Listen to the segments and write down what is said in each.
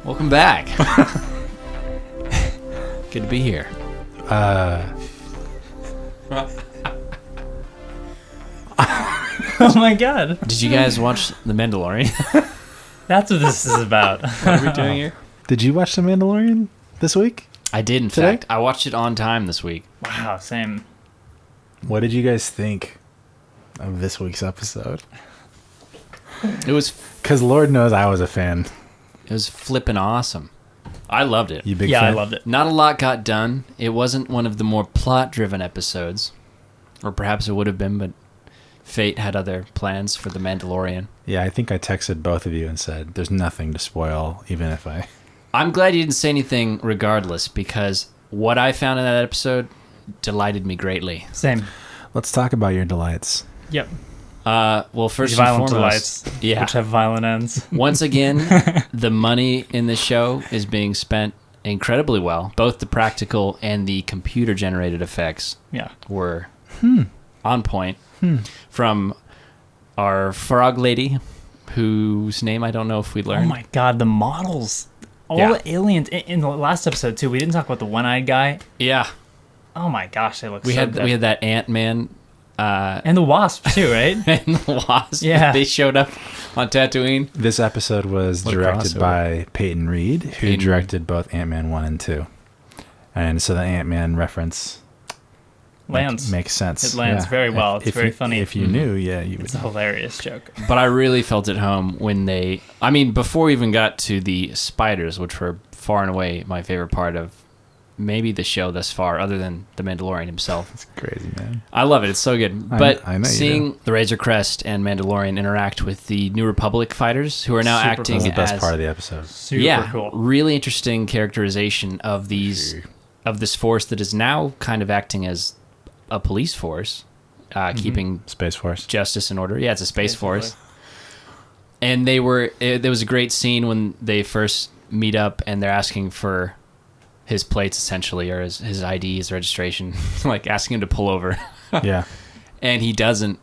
Welcome back. Good to be here. Oh my god. Did you guys watch The Mandalorian? That's what this is about. What are we doing here? Did you watch The Mandalorian this week? I did, in Today? fact. I watched it on time this week. Wow, same. What did you guys think of this week's episode? It was Because Lord knows I was a fan. flippin' awesome. I loved it. You big Yeah, fan? I loved it. Not a lot got done. It wasn't one of the more plot-driven episodes. Or perhaps it would have been, but fate had other plans for The Mandalorian. Yeah, I think I texted both of you and said, there's nothing to spoil, even if I... I'm glad you didn't say anything regardless, because what I found in that episode delighted me greatly. Same. Let's talk about your delights. Yep. Well, first Violent and foremost, delights, yeah. which have violent ends. Once again, the money in the show is being spent incredibly well. Both the practical and the computer-generated effects Yeah. were on point. From our frog lady, whose name I don't know if we Oh learned. my god, the models. All Yeah. the aliens in the last episode too. We didn't talk about the one-eyed guy. Yeah, Oh my gosh, they look we so had good. we had that Ant-Man And the wasp too, right? and the Wasp. Yeah. They showed up on Tatooine. This episode was What a directed crossover. by Peyton Reed, who Peyton. directed both Ant-Man 1 and 2. And so the Ant-Man reference Lands. makes sense. It lands very well. It's very you, funny. If you knew, yeah, you would It's a hilarious joke. But I really felt at home when before we even got to the spiders, which were far and away my favorite part of maybe the show thus far, other than the Mandalorian himself. It's crazy, man. I love it. It's so good. I But know you seeing the Razor Crest and Mandalorian interact with the New Republic fighters, who are now Super acting That was the best as part of the episode. Super cool. really interesting characterization of this force that is now kind of acting as a police force, keeping Space Force. justice and order. Yeah, it's a space Basically. force. And there was a great scene when they first meet up and they're asking for his plates essentially, or his ID, his registration, like asking him to pull over. Yeah. And he doesn't.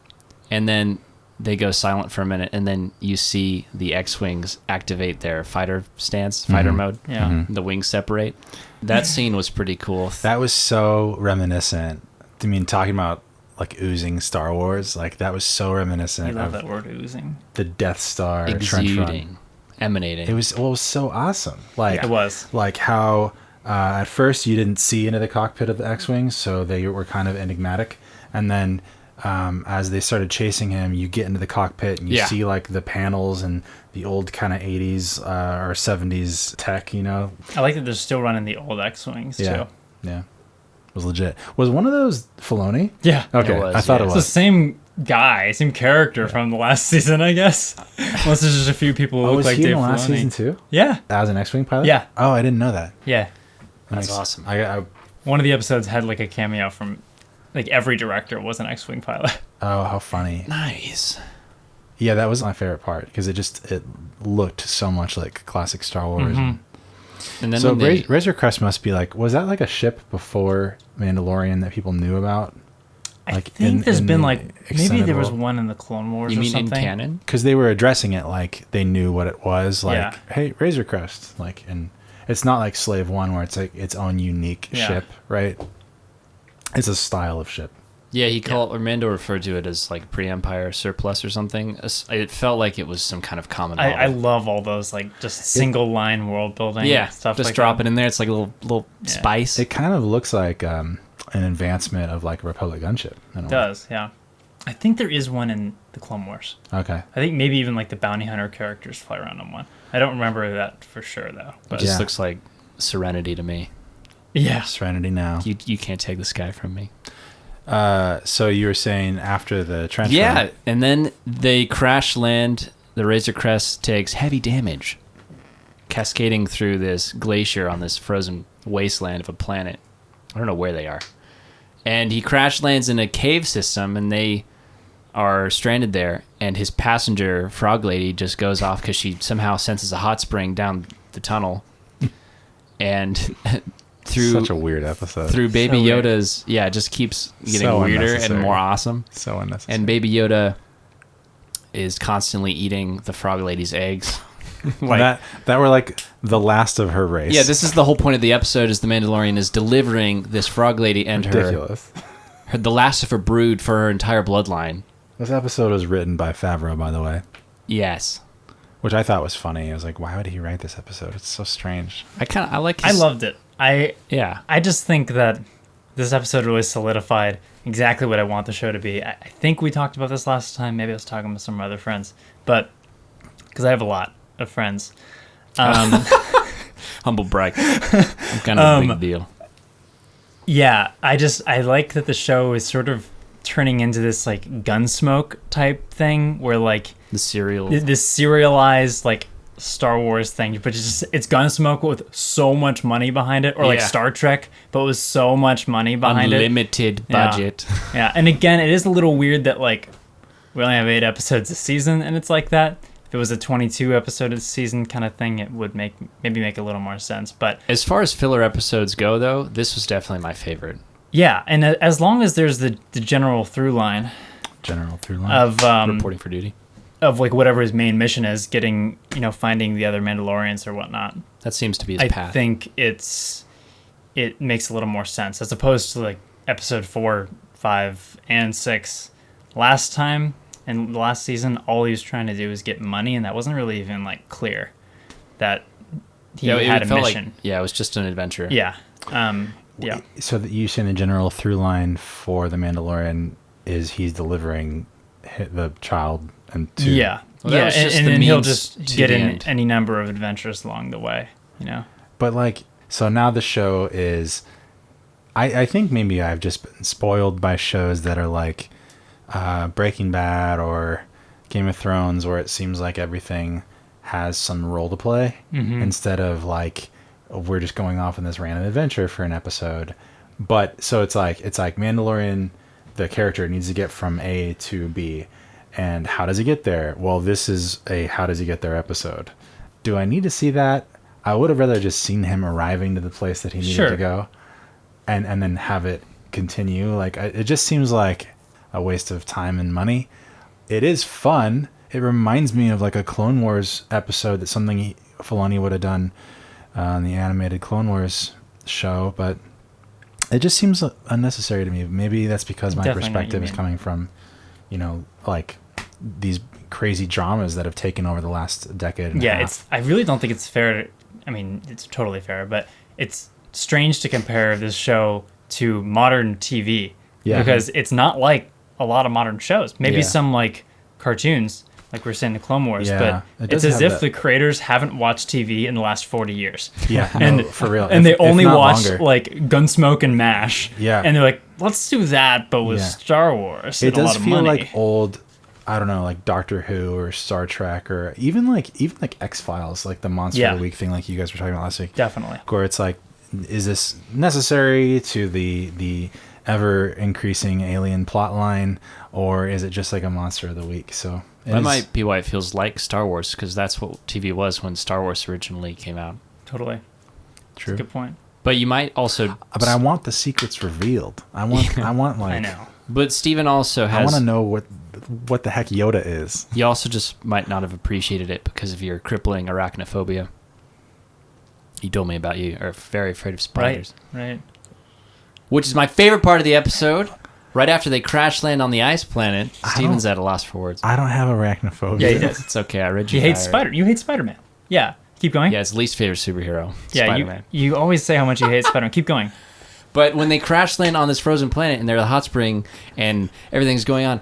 And then they go silent for a minute, and then you see the X-Wings activate their fighter stance, fighter mode. Yeah. Mhm. The wings separate. That scene was pretty cool. That was so reminiscent. I mean, talking about like oozing Star Wars, like that was so reminiscent You love of that word oozing. the Death Star trench run. Exuding, emanating. It was so awesome. Like It was. like how at first you didn't see into the cockpit of the X-wings, so they were kind of enigmatic, and then as they started chasing him, you get into the cockpit and you see like the panels and the old kind of 80s or 70s tech, you know. I like that they're still running the old X-Wings Yeah. too. Yeah. It was legit. Was one of those Filoni? Yeah. Okay, was, I thought yeah. it It's the was. same guy, same character from the last season, I guess. Unless there's just a few people who Oh, look was like he Dave in the last Filoni. season too? Yeah. As an X-wing pilot? Yeah. Oh, I didn't know that. Yeah. That's Nice. awesome. I One of the episodes had like a cameo from like every director was an X-Wing pilot. oh, how funny. Nice. Yeah, that was my favorite part because it looked so much like classic Star Wars. Mhm. And then So when they, Razor Crest must be like, was that like a ship before Mandalorian that people knew about? I Like think there's in been the like maybe there was extendable- one in the Clone Wars you or mean in something. canon? Because they were addressing it like they knew what it was. Like, Yeah. hey, Razor Crest. Like, and it's not like Slave One where it's like its own unique Yeah. ship, right? It's a style of ship. Yeah, or Mando referred to it as like pre-Empire surplus or something. It felt like it was some kind of common. I model. love all those like just single line world building stuff just like drop that. it in there. It's like a little Yeah. spice. It kind of looks like an advancement of like a Republic gunship. In a It way. does, yeah. I think there is one in the Clone Wars. Okay. I think maybe even like the bounty hunter characters fly around on one. I don't remember that for sure though. It But just Yeah. looks like Serenity to me. yeah. Serenity now. You can't take the sky from me. So you were saying after the trench Yeah, run, and then they crash land. The Razor Crest takes heavy damage, cascading through this glacier on this frozen wasteland of a planet. I don't know where they are. And he crash lands in a cave system, and they are stranded there. And his passenger, Frog Lady, just goes off because she somehow senses a hot spring down the tunnel. And through such a weird episode. through Baby So weird. Yoda's, yeah, it just keeps getting So weirder and unnecessary. more awesome. So unnecessary. And Baby Yoda is constantly eating the Frog Lady's eggs that were like the last of her race. Yeah, this is the whole point of the episode: is the Mandalorian is delivering this frog lady and ridiculous. her the last of her brood for her entire bloodline. This episode was written by Favreau, by the way. Yes, which I thought was funny. I was like, why would he write this episode? It's so strange. I like. I loved it. Yeah. I just think that this episode really solidified exactly what I want the show to be. I think we talked about this last time. Maybe I was talking with some of my other friends, but because I have a lot of friends. Humble brag. I'm kind of a big deal. Yeah, I like that the show is sort of turning into this like Gunsmoke type thing where like this serialized like Star Wars thing, but it's Gunsmoke with so much money behind it, or like Star Trek, but with so much money behind Unlimited budget. Yeah, and again, it is a little weird that like we only have 8 episodes a season, and it's like that. If it was a 22 episode a season kind of thing, it would make a little more sense. But as far as filler episodes go, though, this was definitely my favorite. Yeah, and as long as there's the general through line of reporting for duty. Of like whatever his main mission is, getting, finding the other Mandalorians or whatnot. That seems to be his path. I think it makes a little more sense as opposed to like episode 4, 5, and 6 last time and last season. All he was trying to do was get money, and that wasn't really even like clear that he had a mission. It was just an adventure. Yeah. Yeah. So that you saying the general through line for the Mandalorian is he's delivering the child and Well, and then he'll just get in any number of adventures along the way, But like, so now the show is, I think maybe I've just been spoiled by shows that are like Breaking Bad or Game of Thrones, where it seems like everything has some role to play instead of like we're just going off on this random adventure for an episode. But so it's like Mandalorian, the character needs to get from A to B. And how does he get there? Well, this is a how does he get there episode. Do I need to see that? I would have rather just seen him arriving to the place that he needed to go and then have it continue. Like, it just seems like a waste of time and money. It is fun. It reminds me of like a Clone Wars episode, that's something Filoni would have done on the animated Clone Wars show, but it just seems unnecessary to me. Maybe that's because my perspective is coming from, like these crazy dramas that have taken over the last decade and a half. I really don't think it's fair it's totally fair, but it's strange to compare this show to modern TV because it's not like a lot of modern shows. Maybe some like cartoons, like we're saying the Clone Wars, but it's as if the creators haven't watched TV in the last 40 years. Yeah, and for real. And they only watch like Gunsmoke and MASH. Yeah. And they're like, let's do that, but with Star Wars. It does feel like old, I don't know, like Doctor Who or Star Trek or even like X-Files, like the Monster of the Week thing like you guys were talking about last week. Definitely. Where it's like, is this necessary to the ever increasing alien plot line, or is it just like a Monster of the Week? So that might be why it feels like Star Wars, because that's what TV was when Star Wars originally came out. Totally. True. That's a good point. But you might also... But I want the secrets revealed. I want like... I know. But Steven also has... I want to know what the heck Yoda is. You also just might not have appreciated it because of your crippling arachnophobia. You told me about you are very afraid of spiders. Right. Which is my favorite part of the episode. Right after they crash land on the ice planet, Steven's at a loss for words. I don't have arachnophobia. Yeah, he does. It's okay. I read You hate Spider-Man. Yeah. Keep going. Yeah, his least favorite superhero. Yeah, Spider-Man. You always say how much you hate Spider-Man. Keep going. But when they crash land on this frozen planet and they're at the hot spring and everything's going on,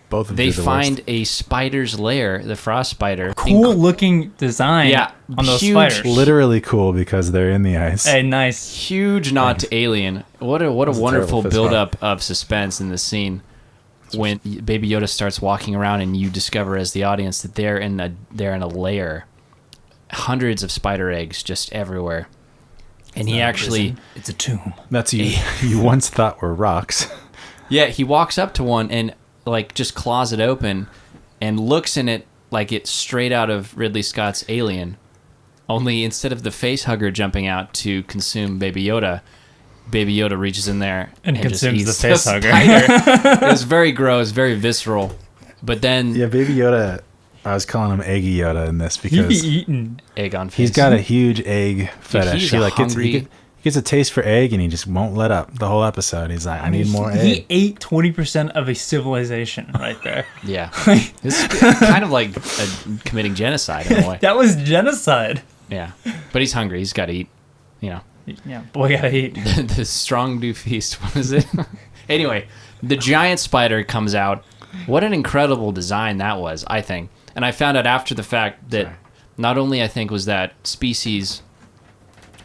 both of they find a spider's lair, the frost spider. Cool looking design on those spiders. Literally cool because they're in the ice. Hey, nice. Huge nod to Alien. What a wonderful build-up of suspense in the scene when Baby Yoda starts walking around and you discover as the audience that they're in a lair. Hundreds of spider eggs just everywhere. And he actually... It's a tomb. That's you once thought were rocks. Yeah, he walks up to one and like just claws it open and looks in it like it's straight out of Ridley Scott's Alien. Only instead of the face hugger jumping out to consume Baby Yoda reaches in there and consumes just the face hugger. It was very gross, very visceral. But then... Yeah, Baby Yoda... I was calling him Eggy Yoda in this He because be eating. Egg on face. he's got a huge egg fetish. he's He a like hungry- he gets a taste for egg and he just won't let up the whole episode. He's like, I need more egg. He ate 20% of a civilization right there. Yeah. It's kind of like committing genocide in a way. That was genocide. Yeah. But he's hungry. He's got to eat. You know. Yeah, boy gotta eat. The strong do feast. What is it? Anyway, the giant spider comes out. What an incredible design that was, I think. And I found out after the fact that not only I think was that species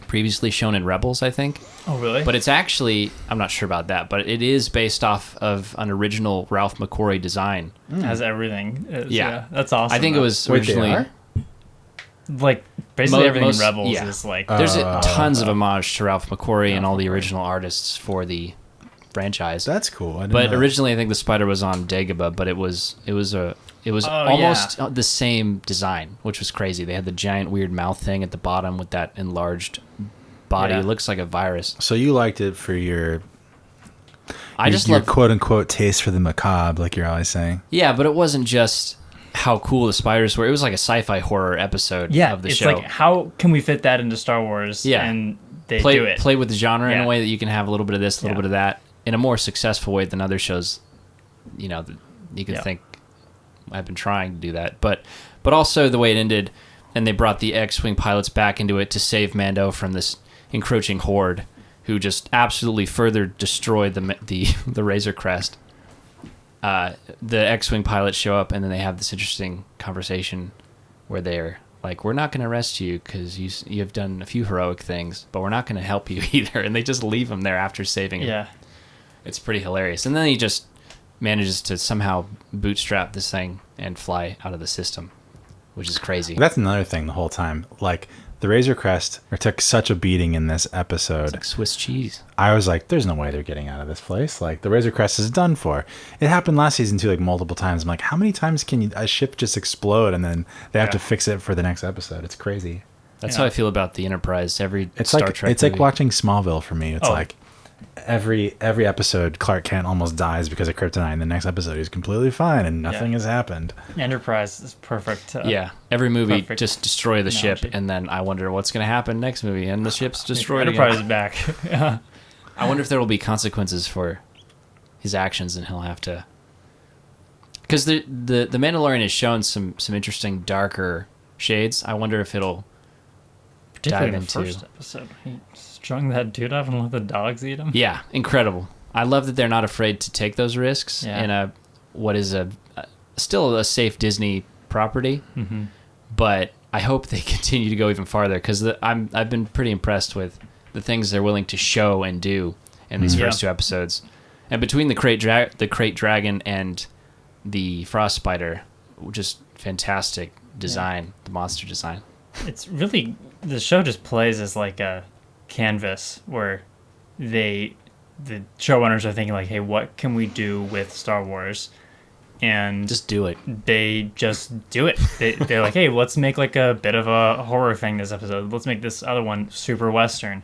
previously shown in Rebels, I think. Oh, really? But it's actually, I'm not sure about that, but it is based off of an original Ralph McQuarrie design. As everything is. Yeah. Yeah. That's awesome. I think it was Wait, they originally... are? like basically everything most- in Rebels yeah. is like There's tons of homage to Ralph McQuarrie and all the original artists for the franchise. That's cool. I didn't But know. originally, I think the spider was on Dagobah, but it was almost the same design, which was crazy. They had the giant weird mouth thing at the bottom with that enlarged body. Yeah. It looks like a virus. So you liked it for your I just your love, quote unquote taste for the macabre, like you're always saying. yeah, but it wasn't just how cool the spiders were. It was like a sci-fi horror episode of the it's show. like how can we fit that into Star Wars? Yeah. And they do it. Play with the genre in Yeah. a way that you can have a little bit of this, a little Yeah. bit of that, in a more successful way than other shows. You know, that you can Yeah. think I've been trying to do that, but also the way it ended, and they brought the X-wing pilots back into it to save Mando from this encroaching horde, who just absolutely further destroyed the Razor Crest. The X-wing pilots show up, and then they have this interesting conversation where they're like, "We're not going to arrest you because you have done a few heroic things, but we're not going to help you either." And they just leave him there after saving him. Yeah. It's pretty hilarious. And then he just manages to somehow bootstrap this thing and fly out of the system, which is crazy. That's another thing the whole time. Like the Razor Crest took such a beating in this episode. It's like Swiss cheese. I was like, there's no way they're getting out of this place. Like, the Razor Crest is done for. It happened last season, too, like, multiple times. I'm like, how many times can a ship just explode and then they have to fix it for the next episode? It's crazy. That's how I feel about the Enterprise. Every Star Trek It's movie. like watching Smallville for me. It's like every episode Clark Kent almost dies because of kryptonite, and the next episode he's completely fine and nothing has happened. Enterprise is perfect. Yeah, every movie Perfect just destroy the ship, analogy. and then I wonder what's going to happen next movie, and the ship's destroyed Enterprise again. is back. Yeah. I wonder if there will be consequences for his actions, and he'll have to... Because the Mandalorian has shown some interesting darker shades. I wonder if it'll Particularly dive the into... first episode. He strung that dude up and let the dogs eat him. Yeah, incredible. I love that they're not afraid to take those risks in what is still a safe Disney property. Mm-hmm. But I hope they continue to go even farther, because I've been pretty impressed with the things they're willing to show and do in these first two episodes. And between the crate dragon and the frost spider, just fantastic design, the monster design. It's really, the show just plays as like a canvas where the showrunners are thinking like, hey, what can we do with Star Wars? And Just do it. they just do it. They're like, hey, let's make like a bit of a horror thing this episode. Let's make this other one super Western.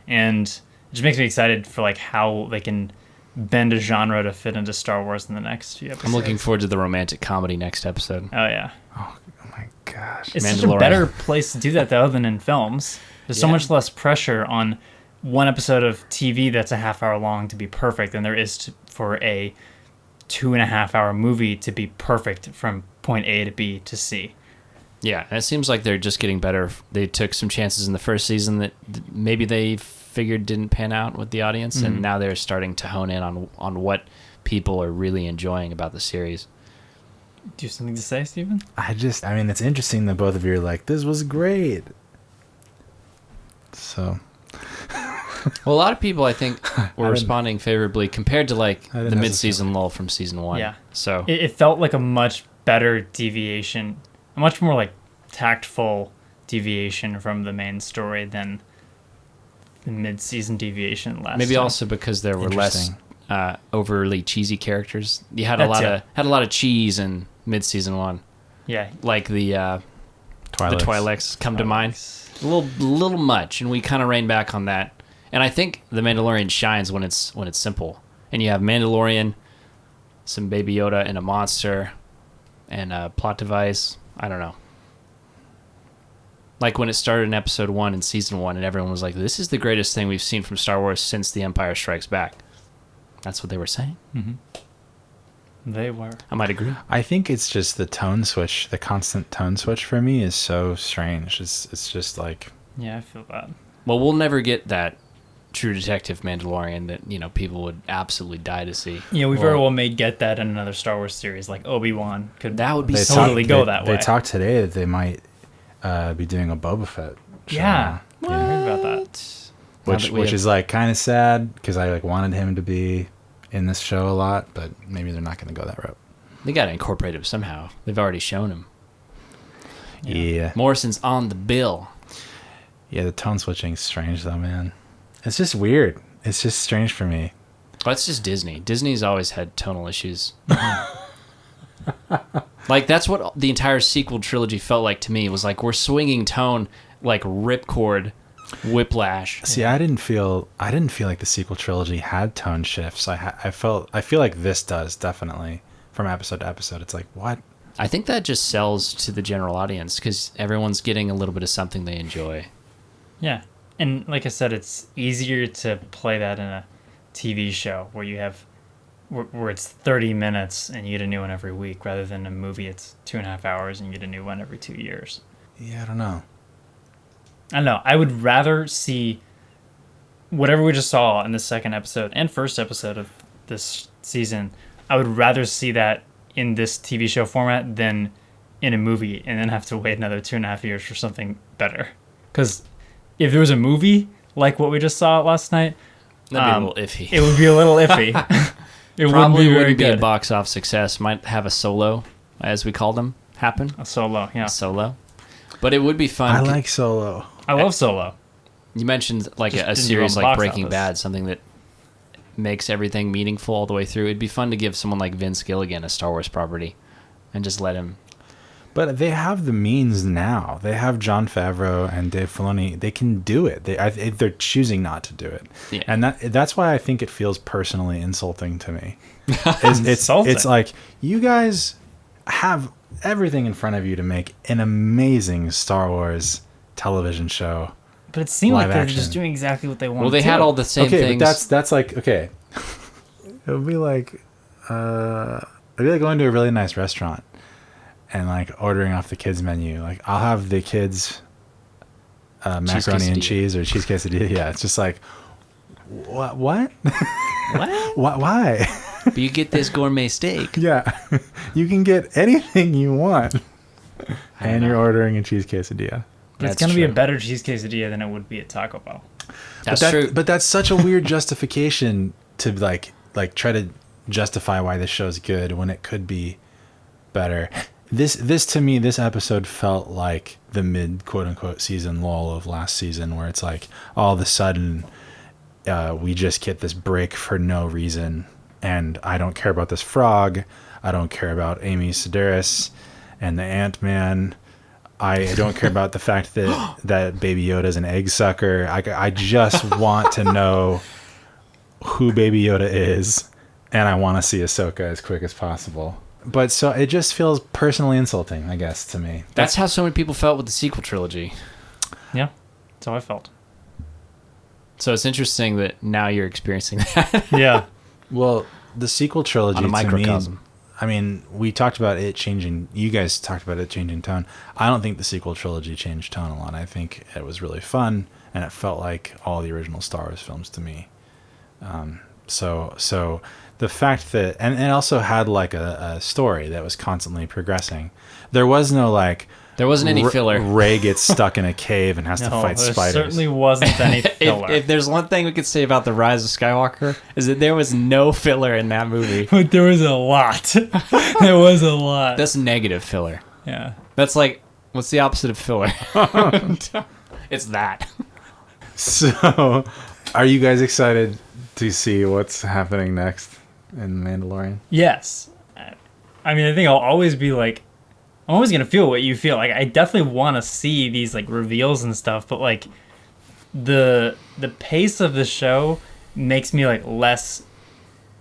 And it just makes me excited for like how they can bend a genre to fit into Star Wars in the next few episodes. I'm looking forward to the romantic comedy next episode. Oh, yeah. Oh my gosh. It's such a Mandalorian. better place to do that, though, than in films. There's so Yeah. much less pressure on one episode of TV that's a half hour long to be perfect than there is for a 2.5 hour movie to be perfect from point A to B to C. Yeah, and it seems like they're just getting better. They took some chances in the first season that maybe they figured didn't pan out with the audience, and now they're starting to hone in on what people are really enjoying about the series. Do you have something to say, Steven? I mean, it's interesting that both of you are like, this was great. So, Well, a lot of people, I think, were responding favorably compared to like I didn't the necessarily- mid-season lull from season 1. Yeah. So It felt like a much better deviation, a much more like tactful deviation from the main story than the mid-season deviation last maybe time. also because there were less Interesting. overly cheesy characters. You had That's a lot of cheese in mid-season 1, Yeah. like the Twi'leks come to mind. A little much, and we kind of rein back on that. And I think the Mandalorian shines when it's simple. And you have Mandalorian, some Baby Yoda, and a monster, and a plot device. I don't know. Like when it started in episode 1 in season 1 and everyone was like, this is the greatest thing we've seen from Star Wars since The Empire Strikes Back. That's what they were saying. Mm-hmm. They were. I might agree. I think it's just the tone switch, the constant tone switch for me is so strange. It's just like... Yeah, I feel that. Well, we'll never get that True Detective Mandalorian that, you know, people would absolutely die to see. Yeah, we very well may get that in another Star Wars series, like Obi-Wan could that would be totally go that way. They talked today that they might be doing a Boba Fett show. Yeah. Yeah. I heard about that. Which is like kind of sad because I like wanted him to be in this show a lot, but maybe they're not going to go that route. They got to incorporate him somehow. They've already shown him. Yeah. Morrison's on the bill. Yeah, the tone switching's strange though, man. It's just weird. It's just strange for me. Well, it's just Disney. Disney's always had tonal issues. Like, that's what the entire sequel trilogy felt like to me. It was like we're swinging tone like ripcord, whiplash. See, I didn't feel like the sequel trilogy had tone shifts. I feel like this does, definitely, from episode to episode. It's like, what? I think that just sells to the general audience because everyone's getting a little bit of something they enjoy. Yeah. And like I said, it's easier to play that in a TV show where you have where it's 30 minutes and you get a new one every week, rather than a movie it's 2.5 hours and you get a new one every 2 years. Yeah, I don't know. I don't know. I would rather see whatever we just saw in the second episode and first episode of this season. I would rather see that in this TV show format than in a movie and then have to wait another 2.5 years for something better. Because if there was a movie like what we just saw last night, that'd be a little iffy. It would be a little iffy. It Probably wouldn't be very a good. box office success. Might have a solo, as we call them, happen. A Solo, yeah. A solo. But it would be fun. I like Solo. I love Solo. You mentioned like Just a didn't series go on the like box Breaking office. Bad, something that makes everything meaningful all the way through. It'd be fun to give someone like Vince Gilligan a Star Wars property and just let him. But they have the means now. They have Jon Favreau and Dave Filoni. They can do it. They're choosing not to do it, Yeah. and that's why I think it feels personally insulting to me. It's like you guys have everything in front of you to make an amazing Star Wars television show. But it seemed like Live they're action. just doing exactly what they wanted. Well, they had all the same Okay, things. but that's like okay. It would be like it'd be like going to a really nice restaurant and like ordering off the kids menu. Like I'll have the kids macaroni and cheese or cheese quesadilla. Yeah, it's just like what? What? Why? But you get this gourmet steak. Yeah, you can get anything you want, and you're ordering a cheese quesadilla. But it's That's going to be a true. better cheese quesadilla than it would be at Taco Bell. That's but true. But that's such a weird justification to like try to justify why this show's good when it could be better. This to me, this episode felt like the mid quote unquote season lull of last season, where it's like all of a sudden we just get this break for no reason, and I don't care about this frog, I don't care about Amy Sedaris and the Ant-Man. I don't care about the fact that Baby Yoda's an egg sucker. I just want to know who Baby Yoda is, and I want to see Ahsoka as quick as possible. But so it just feels personally insulting, I guess, to me. That's how so many people felt with the sequel trilogy. Yeah, that's how I felt. So it's interesting that now you're experiencing that. Yeah. Well, the sequel trilogy On a to microcosm. me, I mean, we talked about it changing. You guys talked about it changing tone. I don't think the sequel trilogy changed tone a lot. I think it was really fun, and it felt like all the original Star Wars films to me. So the fact that and it also had like a story that was constantly progressing. There was no like. There wasn't any filler. Ray gets stuck in a cave and has to No, fight there spiders. certainly wasn't any filler. If there's one thing we could say about The Rise of Skywalker, is that there was no filler in that movie. But there was a lot. There was a lot. That's negative filler. Yeah. That's like, what's the opposite of filler? It's that. So, are you guys excited to see what's happening next in Mandalorian? Yes. I mean, I think I'll always be like, I'm always going to feel what you feel. Like, I definitely want to see these, like, reveals and stuff, but, like, the pace of the show makes me, like, less,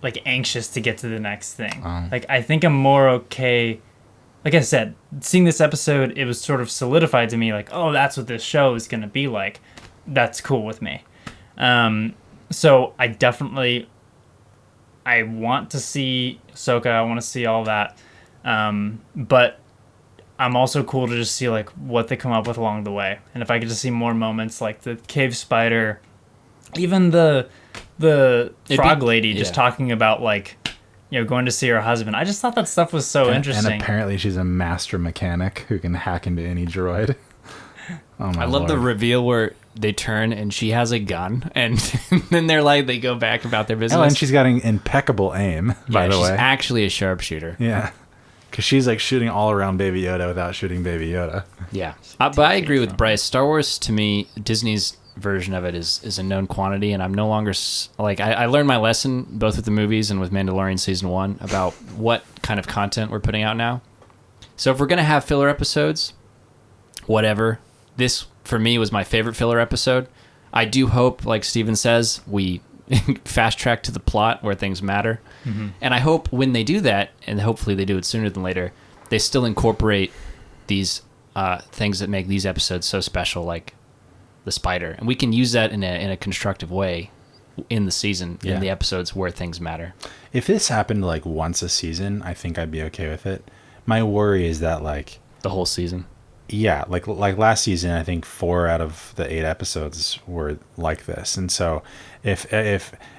like, anxious to get to the next thing. Like, I think I'm more okay like I said, seeing this episode, it was sort of solidified to me like, oh, that's what this show is going to be like. That's cool with me. So I want to see Ahsoka. I want to see all that. But I'm also cool to just see like what they come up with along the way. And if I get to see more moments like the cave spider, even the frog lady just talking about like, going to see her husband. I just thought that stuff was so interesting. And apparently she's a master mechanic who can hack into any droid. Oh my I love the reveal where they turn and she has a gun, and then they go back about their business. Oh, and she's got an impeccable aim, by the way. She's actually a sharpshooter. Yeah. Because she's like shooting all around Baby Yoda without shooting Baby Yoda. Yeah. But I agree with Bryce. Star Wars, to me, Disney's version of it is a known quantity, and I'm no longer like I learned my lesson both with the movies and with Mandalorian season 1 about what kind of content we're putting out now. So if we're gonna have filler episodes, whatever, this for me was my favorite filler episode. I do hope, like Steven says, we fast track to the plot where things matter, and I hope when they do that, and hopefully they do it sooner than later, they still incorporate these things that make these episodes so special, like the spider, and we can use that in a constructive way in the season, in the episodes where things matter. If this happened like once a season, I think I'd be okay with it. My worry is that like the whole season. Yeah, like last season, I think 4 out of the 8 episodes were like this, and so if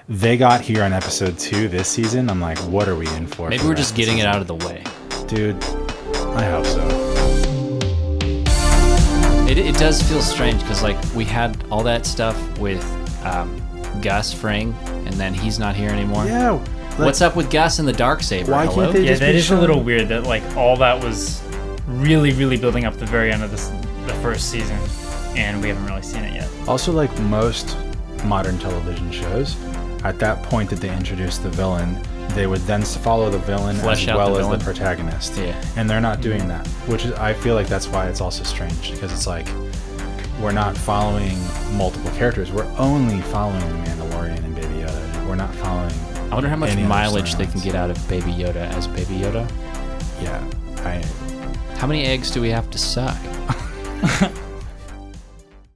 they got here on episode 2 this season, I'm like, what are we in for? Maybe we're just getting it out of the way, dude. I hope so. It does feel strange because like we had all that stuff with Gus Fring, and then he's not here anymore. Yeah. What's up with Gus and the Darksaber? Why Hello? can't they just that is a little weird that like all that was really, really building up to the very end of the first season, and we haven't really seen it yet. Also, like most modern television shows, at that point that they introduce the villain, they would then follow the villain as well as the protagonist. Yeah. And they're not doing that, which is, I feel like that's why it's also strange, because it's like we're not following multiple characters. We're only following the Mandalorian and Baby Yoda. We're not following. I wonder how much mileage they can get out of Baby Yoda as Baby Yoda. Yeah. How many eggs do we have to suck?